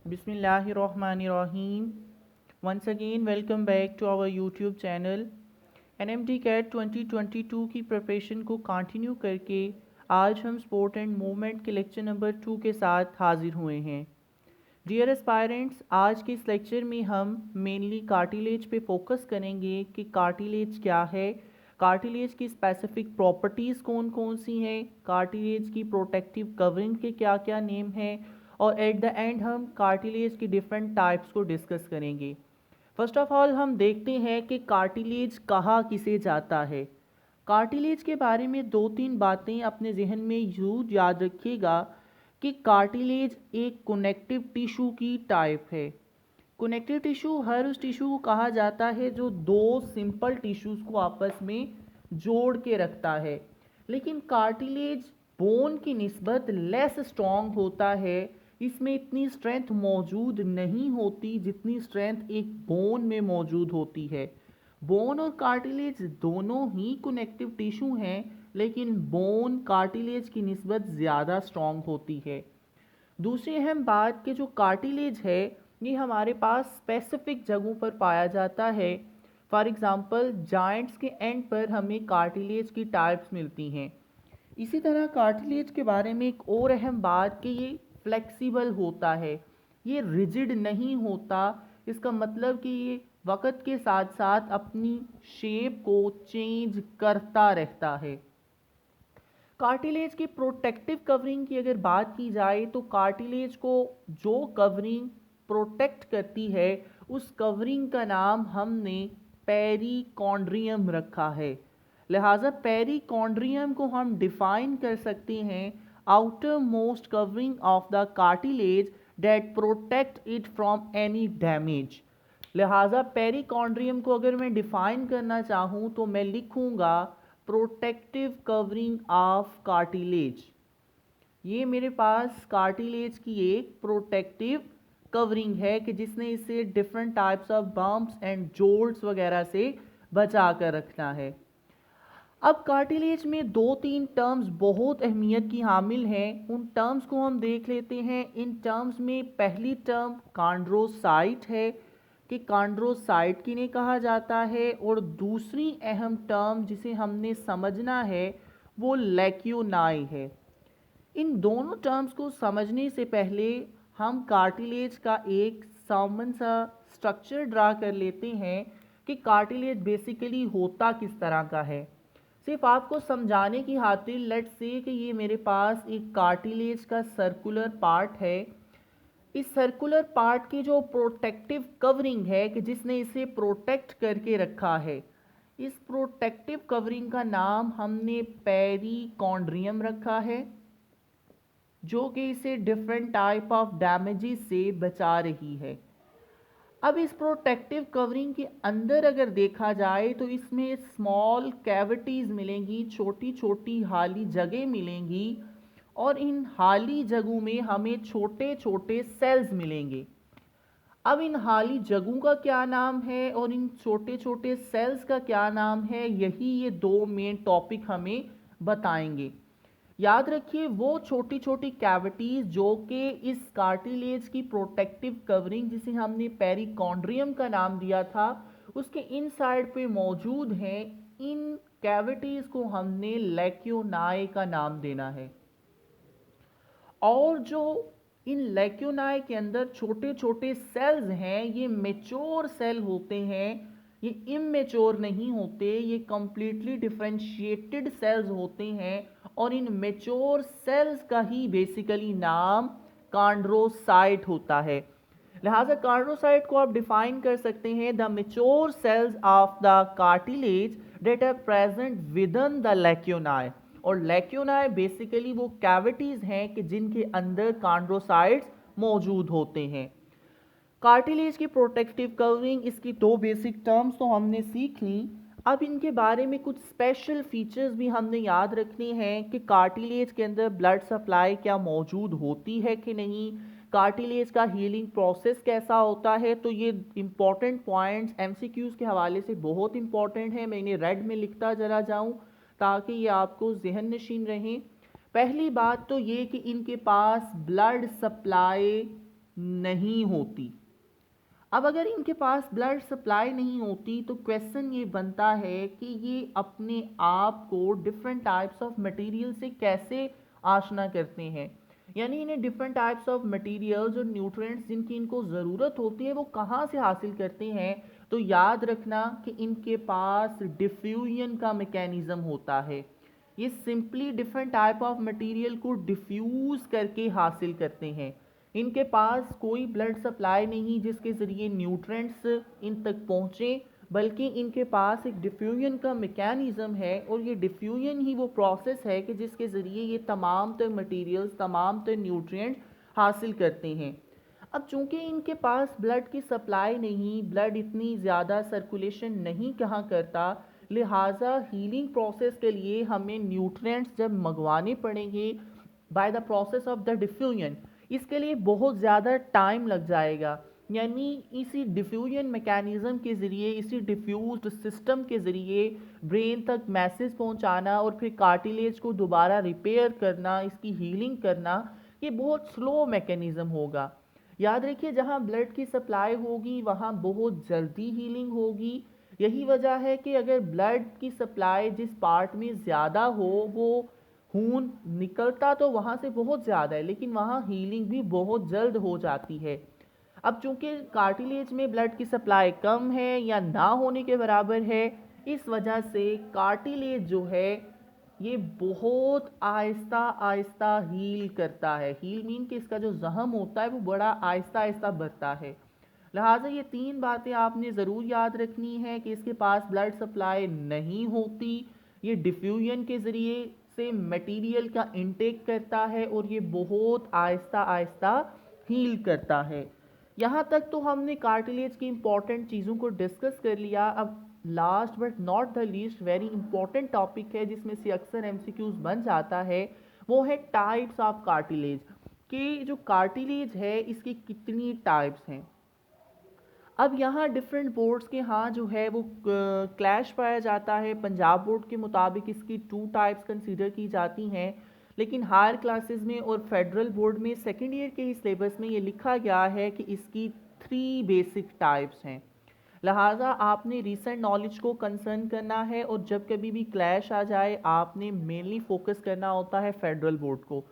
Bismillahirrahmanirrahim. Once again, welcome back to our YouTube channel. NMT CAT 2022 की preparation को continue करके आज हम स्पोर्ट एंड मूवमेंट के लेक्चर नंबर 2 के साथ हाजिर हुए हैं। डियर एस्पायरेंट्स, आज के इस लेक्चर में हम मेनली कार्टिलेज पे फोकस करेंगे कि कार्टिलेज क्या है, कार्टिलेज की स्पेसिफिक प्रॉपर्टीज़ कौन कौन सी हैं, कार्टिलेज की प्रोटेक्टिव कवरिंग के क्या क्या नेम हैं और एट द एंड हम कार्टिलेज की डिफरेंट टाइप्स को डिस्कस करेंगे। फर्स्ट ऑफ ऑल हम देखते हैं कि कार्टिलेज कहाँ किसे जाता है। कार्टिलेज के बारे में दो तीन बातें अपने जहन में यूज याद रखिएगा कि कार्टिलेज एक कनेक्टिव टिश्यू की टाइप है। कनेक्टिव टिश्यू हर उस टिश्यू को कहा जाता है जो दो सिंपल टिश्यूज़ को आपस में जोड़ के रखता है, लेकिन कार्टिलेज बोन की निस्बत लेस स्ट्रॉन्ग होता है। इसमें इतनी स्ट्रेंथ मौजूद नहीं होती जितनी स्ट्रेंथ एक बोन में मौजूद होती है। बोन और कार्टिलेज दोनों ही कनेक्टिव टिश्यू हैं, लेकिन बोन कार्टिलेज की निस्बत ज़्यादा स्ट्रॉन्ग होती है। दूसरी अहम बात कि जो कार्टिलेज है ये हमारे पास स्पेसिफिक जगहों पर पाया जाता है। फॉर एग्ज़ाम्पल जॉइंट्स के एंड पर हमें कार्टिलेज की टाइप्स मिलती हैं। इसी तरह कार्टिलेज के बारे में एक और अहम बात कि ये फ्लेक्सिबल होता है, ये रिजिड नहीं होता। इसका मतलब कि ये वक्त के साथ साथ अपनी शेप को चेंज करता रहता है। कार्टिलेज की प्रोटेक्टिव कवरिंग की अगर बात की जाए तो कार्टिलेज को जो कवरिंग प्रोटेक्ट करती है उस कवरिंग का नाम हमने पेरिकॉन्ड्रियम रखा है। लिहाजा पेरिकॉन्ड्रियम को हम डिफाइन कर सकते हैं outermost covering of the cartilage that protect it from any damage. लिहाजा पेरिकॉन्ड्रियम को अगर मैं डिफाइन करना चाहूँ तो मैं लिखूँगा प्रोटेक्टिव कवरिंग ऑफ कार्टिलेज। ये मेरे पास कार्टिलेज की एक प्रोटेक्टिव कवरिंग है कि जिसने इसे different types of bumps and jolts वगैरह से बचा कर रखना है। अब कार्टिलेज में दो तीन टर्म्स बहुत अहमियत की हामिल हैं, उन टर्म्स को हम देख लेते हैं। इन टर्म्स में पहली टर्म कॉन्ड्रोसाइट है कि कॉन्ड्रोसाइट किन्हें कहा जाता है, और दूसरी अहम टर्म जिसे हमने समझना है वो लेक्यूनाई है। इन दोनों टर्म्स को समझने से पहले हम कार्टिलेज का एक सामान्य सा स्ट्रक्चर ड्रा कर लेते हैं कि कार्टिलेज बेसिकली होता किस तरह का है। सिर्फ आपको समझाने की खातिर लेट्स से कि ये मेरे पास एक कार्टिलेज का सर्कुलर पार्ट है। इस सर्कुलर पार्ट की जो प्रोटेक्टिव कवरिंग है कि जिसने इसे प्रोटेक्ट करके रखा है, इस प्रोटेक्टिव कवरिंग का नाम हमने पेरिकॉन्ड्रियम रखा है, जो कि इसे डिफरेंट टाइप ऑफ डैमेजेस से बचा रही है। अब इस प्रोटेक्टिव कवरिंग के अंदर अगर देखा जाए तो इसमें स्मॉल कैविटीज़ मिलेंगी, छोटी छोटी हाली जगह मिलेंगी, और इन हाली जगहों में हमें छोटे छोटे सेल्स मिलेंगे। अब इन हाली जगहों का क्या नाम है और इन छोटे छोटे सेल्स का क्या नाम है, यही ये दो मेन टॉपिक हमें बताएंगे। याद रखिए वो छोटी छोटी कैविटीज़ जो कि इस कार्टिलेज की प्रोटेक्टिव कवरिंग जिसे हमने पेरिकॉन्ड्रियम का नाम दिया था उसके इनसाइड पे मौजूद हैं, इन कैविटीज़ को हमने लेक्यूनाई का नाम देना है। और जो इन लेक्यूनाई के अंदर छोटे छोटे सेल्स हैं ये मेच्योर सेल होते हैं, ये इमेच्योर नहीं होते, ये कंप्लीटली डिफरेंशिएटेड सेल्स होते हैं। और इन मेच्योर सेल्स का ही बेसिकली नाम कॉन्ड्रोसाइट होता है। लिहाजा कॉन्ड्रोसाइट को आप डिफाइन कर सकते हैं the mature cells of the cartilage that are present within the lacunae. और लेक्यूनाई बेसिकली वो कैविटीज़ हैं कि जिनके अंदर कॉन्ड्रोसाइट्स मौजूद होते हैं। कार्टिलेज की प्रोटेक्टिव कवरिंग, इसकी दो बेसिक टर्म्स तो हमने सीख ली। अब इनके बारे में कुछ स्पेशल फीचर्स भी हमने याद रखने हैं कि कार्टिलेज के अंदर ब्लड सप्लाई क्या मौजूद होती है कि नहीं, कार्टिलेज का हीलिंग प्रोसेस कैसा होता है। तो ये इंपॉर्टेंट पॉइंट्स एमसीक्यूज़ के हवाले से बहुत इंपॉर्टेंट है, मैं इन्हें रेड में लिखता जरा जाऊँ ताकि ये आपको जहन नशीन रहें। पहली बात तो ये कि इनके पास ब्लड सप्लाई नहीं होती। अब अगर इनके पास ब्लड सप्लाई नहीं होती तो क्वेश्चन ये बनता है कि ये अपने आप को डिफरेंट टाइप्स ऑफ मटेरियल से कैसे आशना करते हैं, यानी इन्हें डिफरेंट टाइप्स ऑफ मटेरियल्स और न्यूट्रिएंट्स जिनकी इनको ज़रूरत होती है वो कहाँ से हासिल करते हैं। तो याद रखना कि इनके पास डिफ्यूजन का मैकेनिज्म होता है। ये simply different type of material को डिफ्यूज़ करके हासिल करते हैं। इनके पास कोई ब्लड सप्लाई नहीं जिसके ज़रिए न्यूट्रिएंट्स इन तक पहुँचे, बल्कि इनके पास एक डिफ्यूजन का मैकेनिज्म है और ये डिफ्यूजन ही वो प्रोसेस है कि जिसके ज़रिए ये तमाम तर मटेरियल्स, तमाम तर न्यूट्रिएंट्स हासिल करते हैं। अब चूंकि इनके पास ब्लड की सप्लाई नहीं, ब्लड इतनी ज़्यादा सर्कुलेशन नहीं कहाँ करता, लिहाजा हीलिंग प्रोसेस के लिए हमें न्यूट्रिएंट्स जब मंगवाने पड़ेंगे by the process of the diffusion, इसके लिए बहुत ज़्यादा टाइम लग जाएगा। यानी इसी डिफ्यूजन मैकेनिज्म के ज़रिए, इसी डिफ्यूज्ड सिस्टम के ज़रिए ब्रेन तक मैसेज पहुंचाना और फिर कार्टिलेज को दोबारा रिपेयर करना, इसकी हीलिंग करना, ये बहुत स्लो मैकेनिज्म होगा। याद रखिए जहाँ ब्लड की सप्लाई होगी वहाँ बहुत जल्दी हीलिंग होगी। यही वजह है कि अगर ब्लड की सप्लाई जिस पार्ट में ज़्यादा हो वो खून निकलता तो वहाँ से बहुत ज़्यादा है, लेकिन वहाँ हीलिंग भी बहुत जल्द हो जाती है। अब चूंकि कार्टिलेज में ब्लड की सप्लाई कम है या ना होने के बराबर है, इस वजह से कार्टिलेज जो है ये बहुत आहिस्ता आहिस्ता हील करता है। हील मीन कि इसका जो जख्म होता है वो बड़ा आहिस्ता आहिस्ता बढ़ता है। लिहाजा ये तीन बातें आपने ज़रूर याद रखनी है कि इसके पास ब्लड सप्लाई नहीं होती, ये डिफ्यूजन के ज़रिए से मटेरियल का इनटेक करता है और ये बहुत आहिस्ता आहिस्ता हील करता है। यहाँ तक तो हमने कार्टिलेज की इंपॉर्टेंट चीज़ों को डिस्कस कर लिया। अब last but not the least very important topic है जिसमें से अक्सर एमसीक्यूज बन जाता है, वो है टाइप्स ऑफ कार्टिलेज। कि जो कार्टिलेज है इसकी कितनी टाइप्स हैं। अब यहाँ डिफरेंट बोर्ड्स के यहाँ जो है वो क्लैश पाया जाता है। पंजाब बोर्ड के मुताबिक इसकी 2 टाइप्स कंसीडर की जाती हैं, लेकिन हायर क्लासेस में और फेडरल बोर्ड में सेकेंड ईयर के ही सिलेबस में ये लिखा गया है कि इसकी 3 बेसिक टाइप्स हैं। लिहाजा आपने रिसेंट नॉलेज को कंसर्न करना है और जब कभी भी क्लैश आ जाए आपने मेनली फोकस करना होता है फेडरल बोर्ड को।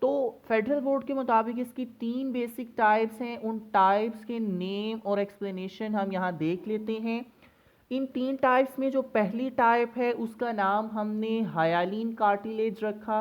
तो फेडरल बोर्ड के मुताबिक इसकी 3 बेसिक टाइप्स हैं। उन टाइप्स के नेम और एक्सप्लेनेशन हम यहाँ देख लेते हैं। इन 3 टाइप्स में जो पहली टाइप है उसका नाम हमने हायालीन कार्टिलेज रखा।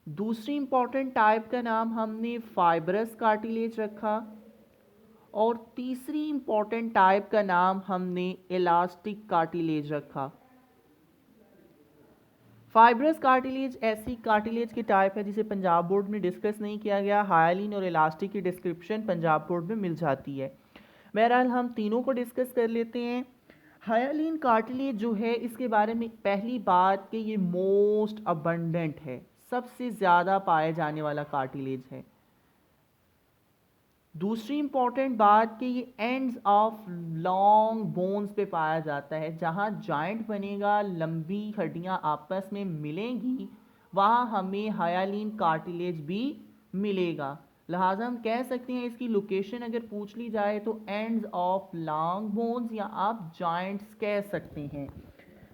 दूसरी इंपॉर्टेंट टाइप का नाम हमने फाइब्रस कार्टिलेज रखा और तीसरी इंपॉर्टेंट टाइप का नाम हमने इलास्टिक कार्टिलेज रखा। फाइब्रस कार्टिलेज ऐसी कार्टिलेज की टाइप है जिसे पंजाब बोर्ड में डिस्कस नहीं किया गया। हायालीन और इलास्टिक की डिस्क्रिप्शन पंजाब बोर्ड में मिल जाती है। बहरहाल हम तीनों को डिस्कस कर लेते हैं। हायालीन कार्टिलेज जो है इसके बारे में पहली बात कि ये मोस्ट अबंडेंट है, सबसे ज़्यादा पाए जाने वाला कार्टिलेज है। दूसरी इंपॉर्टेंट बात कि ये एंड्स ऑफ लॉन्ग बोन्स पे पाया जाता है। जहाँ जॉइंट बनेगा, लंबी हड्डियाँ आपस में मिलेंगी, वहाँ हमें हायालीन कार्टिलेज भी मिलेगा। लिहाजा हम कह सकते हैं इसकी लोकेशन अगर पूछ ली जाए तो एंड्स ऑफ लॉन्ग बोन्स या आप जॉइंट्स कह सकते हैं।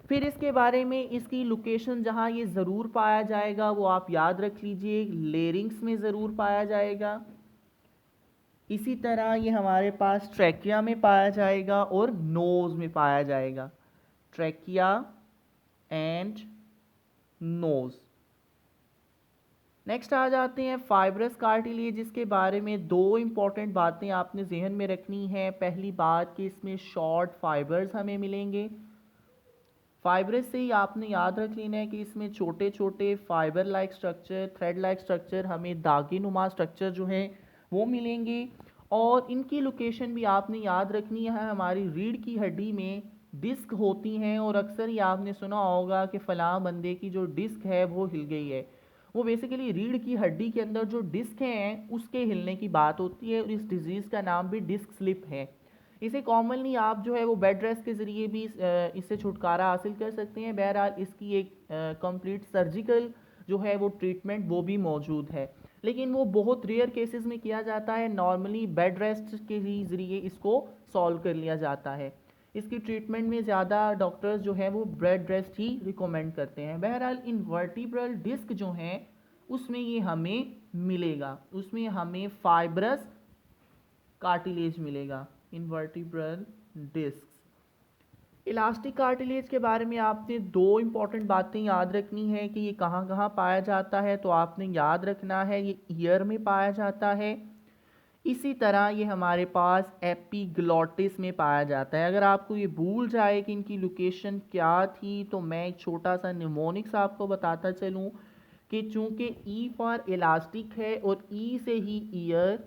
फिर इसके बारे में इसकी लोकेशन जहाँ ये ज़रूर पाया जाएगा वो आप याद रख लीजिए, लेरिंग्स में ज़रूर पाया जाएगा। इसी तरह ये हमारे पास ट्रैकिया में पाया जाएगा और नोज़ में पाया जाएगा। Trachea and nose. नेक्स्ट आ जाते हैं फाइब्रस कार्टिलेज, जिसके बारे में 2 इंपॉर्टेंट बातें आपने जहन में रखनी है। पहली बात कि इसमें शॉर्ट फाइबर्स हमें मिलेंगे। फाइब्रस से ही आपने याद रख लेना है कि इसमें छोटे छोटे fibre like structure, thread like structure, हमें दागी नुमा स्ट्रक्चर जो हैं वो मिलेंगे। और इनकी लोकेशन भी आपने याद रखनी है। हमारी रीढ़ की हड्डी में डिस्क होती हैं और अक्सर ही आपने सुना होगा कि फ़लाँ बंदे की जो डिस्क है वो हिल गई है। वो बेसिकली रीढ़ की हड्डी के अंदर जो डिस्क हैं उसके हिलने की बात होती है और इस डिज़ीज़ का नाम भी डिस्क स्लिप है। इसे कॉमनली आप जो है वो बेड रेस्ट के ज़रिए भी इससे छुटकारा हासिल कर सकते हैं। बहरहाल इसकी एक कंप्लीट सर्जिकल जो है वो ट्रीटमेंट वो भी मौजूद है। लेकिन वो बहुत रेयर केसेस में किया जाता है। नॉर्मली बेड रेस्ट के ही ज़रिए इसको सॉल्व कर लिया जाता है। इसकी ट्रीटमेंट में ज़्यादा डॉक्टर्स जो है वो बेड रेस्ट ही रिकमेंड करते हैं। बहरहाल इन वर्टिब्रल डिस्क जो हैं उसमें ये हमें मिलेगा, उसमें हमें फाइब्रस कार्टिलेज मिलेगा, इनवर्टिब्रल डिस्क। इलास्टिक कार्टिलेज के बारे में आपने दो इंपॉर्टेंट बातें याद रखनी है कि ये कहाँ कहाँ पाया जाता है। तो आपने याद रखना है ये ईयर में पाया जाता है, इसी तरह ये हमारे पास एपिग्लॉटिस में पाया जाता है। अगर आपको ये भूल जाए कि इनकी लोकेशन क्या थी तो मैं एक छोटा सा निमोनिक्स आपको बताता चलूँ कि चूंकि ई फॉर इलास्टिक है और ई से ही ईयर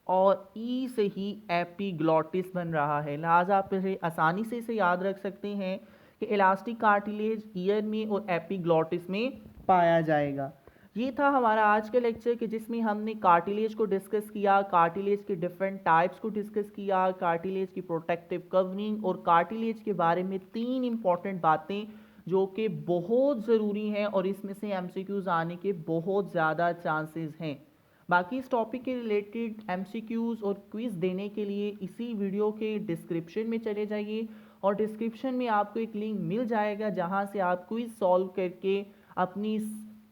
और ई से ही एपिग्लॉटिस बन रहा है, लिहाजा आप इसे आसानी से इसे याद रख सकते हैं कि इलास्टिक कार्टिलेज ईयर में और एपिग्लॉटिस में पाया जाएगा। ये था हमारा आज का लेक्चर कि जिसमें हमने कार्टिलेज को डिस्कस किया, कार्टिलेज के डिफरेंट टाइप्स को डिस्कस किया, कार्टिलेज की प्रोटेक्टिव कवरिंग और कार्टिलेज के बारे में तीन इंपॉर्टेंट बातें जो कि बहुत ज़रूरी हैं और इसमें से एमसीक्यूज आने के बहुत ज़्यादा चांसेस हैं। बाकी इस टॉपिक के रिलेटेड एमसीक्यूज़ और क्विज़ देने के लिए इसी वीडियो के डिस्क्रिप्शन में चले जाइए और डिस्क्रिप्शन में आपको एक लिंक मिल जाएगा जहां से आप क्विज़ सॉल्व करके अपनी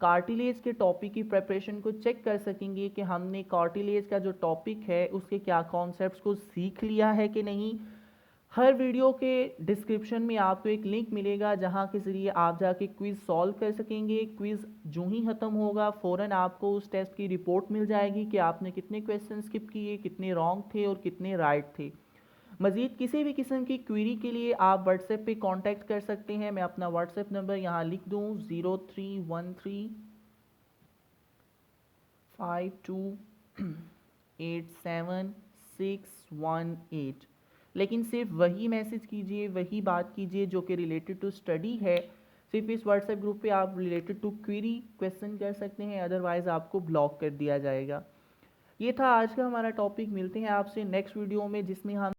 कार्टिलेज के टॉपिक की प्रिपरेशन को चेक कर सकेंगे कि हमने कार्टिलेज का जो टॉपिक है उसके क्या कॉन्सेप्ट्स को सीख लिया है कि नहीं। हर वीडियो के डिस्क्रिप्शन में आपको एक लिंक मिलेगा जहां के ज़रिए आप जाके क्विज़ सॉल्व कर सकेंगे। क्विज़ जो ही ख़त्म होगा फ़ौरन आपको उस टेस्ट की रिपोर्ट मिल जाएगी कि आपने कितने क्वेश्चन स्किप किए, कितने रॉन्ग थे और कितने राइट थे। मज़ीद किसी भी किस्म की क्वेरी के लिए आप व्हाट्सएप पे कांटेक्ट कर सकते हैं। मैं अपना व्हाट्सएप नंबर यहाँ लिख दूँ 03135287 618। लेकिन सिर्फ वही मैसेज कीजिए, वही बात कीजिए जो कि रिलेटेड टू स्टडी है। सिर्फ इस व्हाट्सएप ग्रुप पे आप रिलेटेड टू क्वेरी क्वेश्चन कर सकते हैं, अदरवाइज़ आपको ब्लॉक कर दिया जाएगा। ये था आज का हमारा टॉपिक। मिलते हैं आपसे नेक्स्ट वीडियो में जिसमें हम